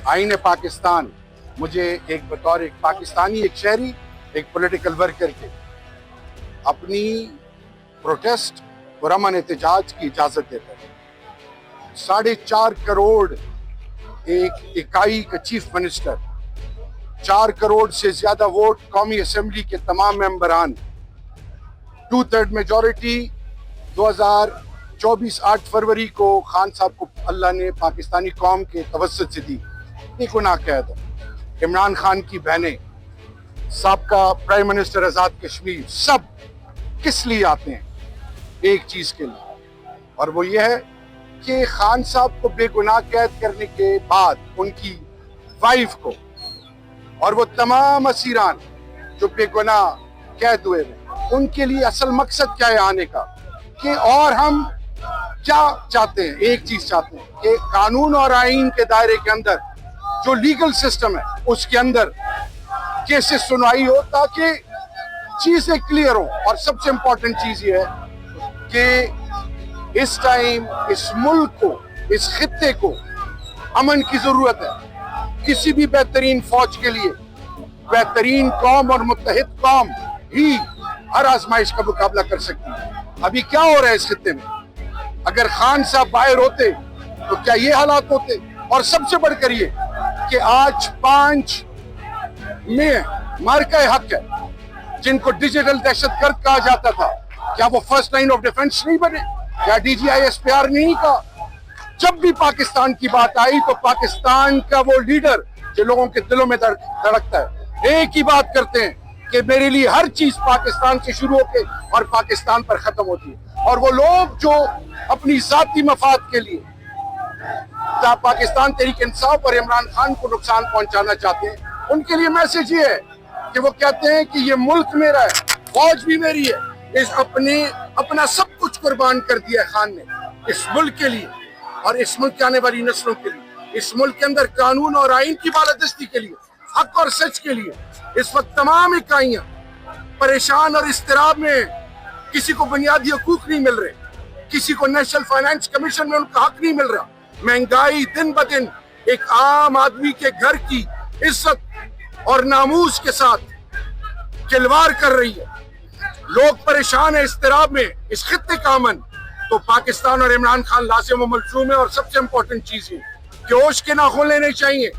आईन पाकिस्तान मुझे एक बतौर एक पाकिस्तानी, एक शहरी, एक पॉलिटिकल वर्कर के अपनी प्रोटेस्ट और अमन एहतजाज की इजाज़त देता है। 4.5 करोड़ एक इकाई का चीफ मिनिस्टर, 4 करोड़ से ज़्यादा वोट कौमी असम्बली के तमाम मेंबरान, 2/3 मेजॉरिटी 2024 8 फरवरी को खान साहब को अल्लाह ने पाकिस्तानी कौम के तवस्सुत से दी। गुनाह कैद है। इमरान खान की बहनें, साबका प्राइम मिनिस्टर आज़ाद कश्मीर, सब किस लिए आते हैं? एक चीज़ के लिए, और वो ये है कि खान साहब को बेगुनाह कैद करने के बाद उनकी वाइफ को और वो तमाम असीरान जो बेगुनाह कैद हुए हैं, उनके लिए असल मकसद क्या है आने का? कि और हम क्या चाहते हैं? एक चीज़ चाहते हैं कि कानून और आईन के दायरे के अंदर जो लीगल सिस्टम है उसके अंदर केसेस सुनवाई हो ताकि चीजें क्लियर हो। और सबसे इंपॉर्टेंट चीज ये है कि इस टाइम इस मुल्क को, इस खित्ते को अमन की जरूरत है। किसी भी बेहतरीन फौज के लिए बेहतरीन कौम और मुत्तहिद कौम ही हर आजमाइश का मुकाबला कर सकती है। अभी क्या हो रहा है इस खित्ते में? अगर खान साहब बाहर होते तो क्या ये हालात होते? और सबसे बढ़कर ये कि आज 5 में मार्का हक है जिनको डिजिटल दहशतगर्द कहा जाता था, क्या वो फर्स्ट लाइन ऑफ डिफेंस नहीं बने? क्या DGI-SPR नहीं कहा? जब भी पाकिस्तान की बात आई तो पाकिस्तान का वो लीडर जो लोगों के दिलों में धड़कता है, एक ही बात करते हैं कि मेरे लिए हर चीज पाकिस्तान से शुरू होके और पाकिस्तान पर खत्म होती है। और वो लोग जो अपनी जाती मफाद के लिए पाकिस्तान तहरीक इंसाफ और इमरान खान को नुकसान पहुंचाना चाहते हैं, उनके लिए मैसेज ये है कि वो कहते हैं कि ये मुल्क मेरा है, फौज भी मेरी है। इस अपना सब कुछ कुर्बान कर दिया खान ने इस मुल्क के लिए और इस मुल्क के आने वाली नस्लों के लिए, इस मुल्क के अंदर कानून और आईन की बालादस्ती के लिए, हक और सच के लिए। इस वक्त तमाम इकाइयां परेशान और इस्तिराब में, किसी को बुनियादी हकूक नहीं मिल रहे, किसी को नेशनल फाइनेंस कमीशन में उनका हक नहीं मिल रहा। महंगाई दिन ब दिन एक आम आदमी के घर की इज्जत और नामूस के साथ खिलवाड़ कर रही है। लोग परेशान है, इस्तिराब में, इस खित्ते का अमन तो पाकिस्तान और इमरान खान लाजिम व मलजूम है। और सबसे इंपॉर्टेंट चीज है कि होश के नाखून लेने चाहिए।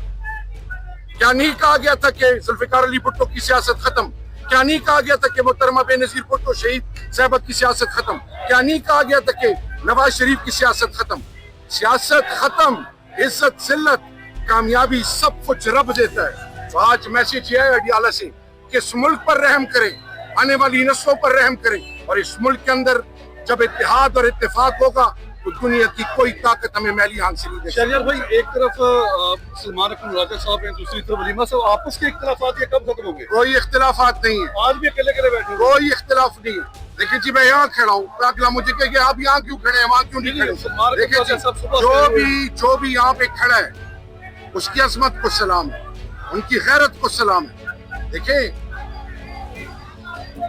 क्या नहीं कहा गया था कि जुल्फिकार अली भुट्टो की सियासत खत्म? क्या नहीं कहा गया था कि मोहतरमा बेनजीर भुट्टो शहीद साहब की सियासत खत्म? क्या नहीं कहा गया था कि नवाज शरीफ की सियासत खत्म? सियासत खत्म, इज्जत जिल्लत कामयाबी सब कुछ रब देता है। तो आज मैसेज यह है अडियाला से कि इस मुल्क पर रहम करें, आने वाली नस्लों पर रहम करें, और इस मुल्क के अंदर जब इत्तेहाद और इत्तेफाक होगा तो दुनिया की कोई ताकत हमें मैली हाथ से नहीं दे। शहरियार भाई, एक तरफ सलमान अकरम राजा साहब हैं, दूसरी तरफ वलीमा साहब, आपस के इख्तिलाफात ये कब खत्म होंगे? कोई इख्तिलाफात नहीं है, आज भी अकेले अकेले बैठे, कोई इख्तिलाफ नहीं है। देखिए जी, मैं यहाँ खड़ा हूँ, अगला मुझे कहे आप यहाँ क्यों खड़े हैं, वहाँ क्यों नहीं खड़े? देखिए जो भी यहाँ पे खड़ा है उसकी अजमत को सलाम है, उनकी गैरत को सलाम है। देखिए,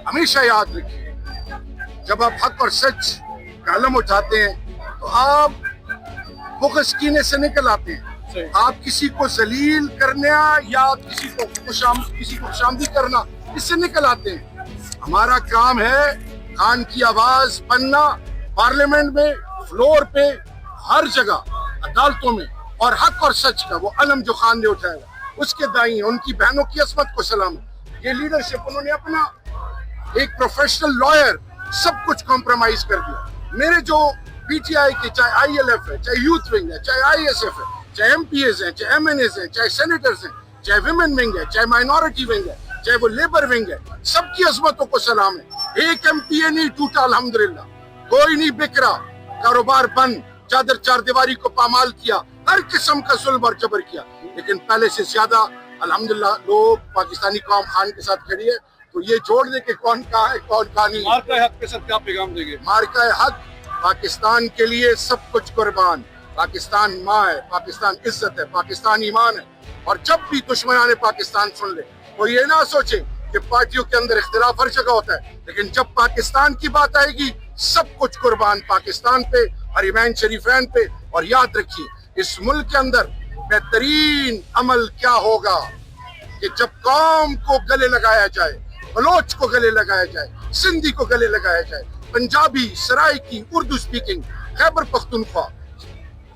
हमेशा याद रखिए, जब आप हक और सच का कलम उठाते हैं तो आप बुग़्ज़ कीने से निकल आते हैं। आप किसी को जलील करना या किसी को खुशामदी करना, इससे निकल आते हैं। हमारा काम है खान की आवाज बनना, पार्लियामेंट में, फ्लोर पे, हर जगह, अदालतों में, और हक और सच का वो अलम जो खान ने उठाया उसके दाई हैं। उनकी बहनों की असमत को सलाम। ये लीडरशिप, उन्होंने अपना एक प्रोफेशनल लॉयर सब कुछ कॉम्प्रोमाइज कर दिया। मेरे जो PTI के, चाहे ILF है, चाहे यूथ विंग है, चाहे ISF है, चाहे MPAs हैं, चाहे MNAs हैं, चाहे सेनेटर्स हैं, चाहे विमेन विंग है, चाहे माइनॉरिटी विंग है, चाहे वो लेबर विंग है, सबकी अजमतों को सलाम है। एक MPA नहीं टूटा अल्हम्दुलिल्लाह, कोई नहीं बिखरा, कारोबार बंद, चादर चार दीवारी को पामाल किया, हर किस्म का जुल्म और जबर किया। लेकिन पहले से ज्यादा अल्हम्दुलिल्लाह लोग, पाकिस्तानी कौम खान के साथ खड़ी है। तो ये जोड़ दे कि कौन कहाँ है, कौन कहाँ नहीं। मार्का हक के साथ क्या पैगाम देंगे? मार्का हक, पाकिस्तान के लिए सब कुछ कुर्बान। पाकिस्तान माँ है, पाकिस्तान इज्जत है, पाकिस्तान ईमान है। और जब भी दुश्मनाने पाकिस्तान सुन ले तो ये ना सोचे कि पार्टियों के अंदर इख्तिलाफ हर जगह होता है, लेकिन जब पाकिस्तान की बात आएगी सब कुछ कुर्बान पाकिस्तान पे, हरिमैन शरीफैन पे। और याद रखिए, इस मुल्क के अंदर बेहतरीन अमल क्या होगा कि जब कौम को गले लगाया जाए, बलोच को गले लगाया जाए, सिंधी को गले लगाया जाए, पंजाबी, सराइकी, उर्दू स्पीकिंग, खैबर पख्तूनख्वा,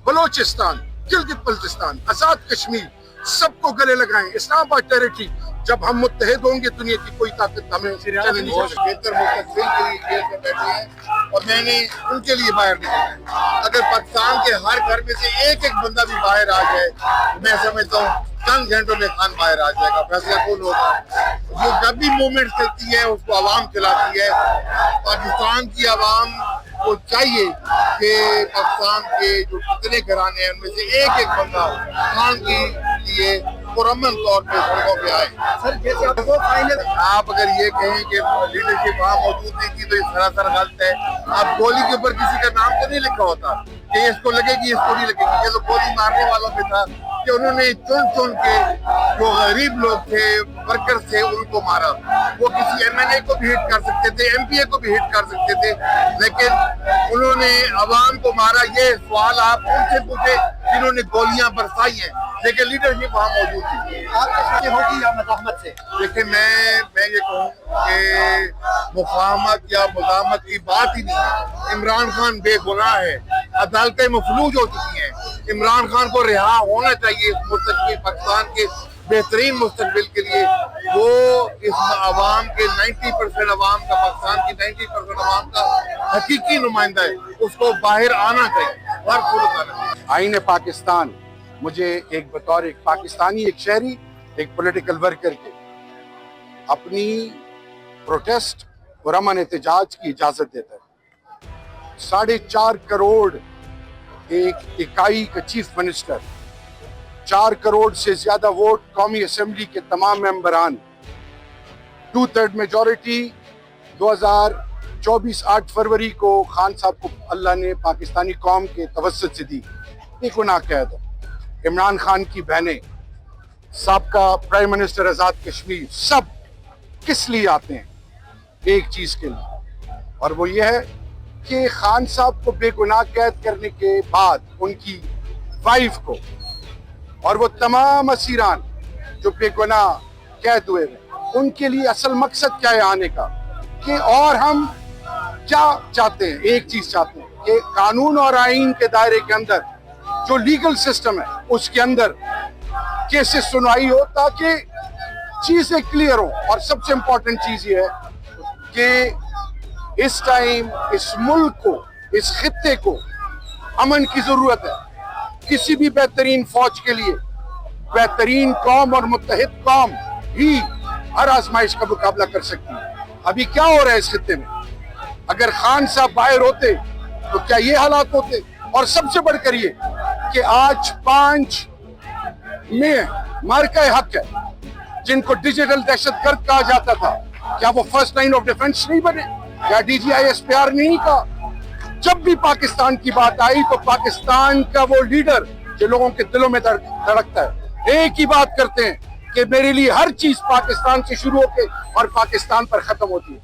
बलोचिस्तान, गिलगित बल्तिस्तान, आजाद कश्मीर, सबको गले लगाएं। इस्लामाबाद टेरिटरी जब हम मुत्तहिद होंगे दुनिया की कोई ताकत हमें चल नहीं सकती। बेहतर मुस्तकबिल के लिए जेल में बैठे हैं और मैंने उनके लिए बाहर निकला है। अगर पाकिस्तान के हर घर में से एक एक बंदा भी बाहर आ जाए, मैं समझता हूँ चंद घंटों में खान बाहर आ जाएगा, फैसला कौन होगा। जो जब भी मूवमेंट चलती है उसको आवाम चलाती है। पाकिस्तान की आवाम को चाहिए कि पाकिस्तान के जो कितने घराने हैं उनमें से एक एक बंदा खान के लिए पुरअमन तौर पे सड़कों पे आए। सर जैसे आपको फाइनल आप अगर ये कहें कि लीडरशिप वहाँ मौजूद नहीं थी तो ये सरासर गलत है। आप गोली के ऊपर किसी का नाम तो नहीं लिखा होता कि इसको लगेगी इसको नहीं लगेगी। ये तो गोली मारने वालों पे था कि उन्होंने चुन चुन के जो गरीब लोग थे, वर्कर्स थे, उनको मारा। वो किसी एमएनए को भी हिट कर सकते थे, एमपीए को भी हिट कर सकते थे, लेकिन उन्होंने अवाम को मारा। ये सवाल आप उनसे पूछे जिन्होंने गोलियां बरसाई हैं, लेकिन लीडरशिप वहाँ मौजूद थी। आपकी होगी या मज़ाहमत से? देखिए मैं ये कहूँ कि मुफाहमत या मुज़ाहमत की बात ही नहीं है। इमरान खान बेगुनाह है, अदालतें मफलूज हो चुकी हैं। इमरान खान को रिहा होना चाहिए इस मुस्तकबिल पाकिस्तान के बेहतरीन मुस्तकबिल के लिए। वो इस अवाम के 90% अवाम का, पाकिस्तान की 90% अवाम का हकीकी नुमाइंदा है। उसको बाहर आना चाहिए, बाहर खुल आना चाहिए। आईन पाकिस्तान मुझे एक बतौर एक पाकिस्तानी, एक शहरी, एक पॉलिटिकल वर्कर के अपनी प्रोटेस्ट और अमन एहतजाज की इजाज़त देता है। 4.5 करोड़ एक इकाई का चीफ मिनिस्टर, 4 करोड़ से ज्यादा वोट कौमी असेंबली के तमाम मेंबरान, 2/3 मेजॉरिटी 2024 8 फरवरी को खान साहब को अल्लाह ने पाकिस्तानी कौम के तवस्सुत से दी। एक गुनाह कैद है। इमरान खान की बहनें, साबका प्राइम मिनिस्टर आजाद कश्मीर, सब किस लिए आते हैं? एक चीज के लिए, और वो ये है कि खान साहब को बेगुनाह कैद करने के बाद उनकी वाइफ को और वो तमाम असीरान जो बेगुनाह कैद हुए हैं, उनके लिए असल मकसद क्या है आने का? कि और हम क्या चाहते हैं? एक चीज चाहते हैं कि कानून और आईन के दायरे के अंदर जो लीगल सिस्टम है उसके अंदर केसेस सुनवाई हो ताकि चीजें क्लियर हो। और सबसे इंपॉर्टेंट चीज ये है कि इस टाइम इस मुल्क को, इस खित्ते को अमन की जरूरत है। किसी भी बेहतरीन फौज के लिए बेहतरीन कौम और मुत्तहिद कौम ही हर आजमाइश का मुकाबला कर सकती है। अभी क्या हो रहा है इस खित्ते में? अगर खान साहब बाहर होते तो क्या ये हालात होते? और सबसे बढ़कर ये कि आज 5 में मार्का हक है, जिनको डिजिटल दहशतगर्द कहा जाता था, क्या वो फर्स्ट लाइन ऑफ डिफेंस नहीं बने? क्या DGI-SPR नहीं कहा? जब भी पाकिस्तान की बात आई तो पाकिस्तान का वो लीडर जो लोगों के दिलों में धड़कता है, एक ही बात करते हैं कि मेरे लिए हर चीज पाकिस्तान से शुरू होके और पाकिस्तान पर खत्म होती है।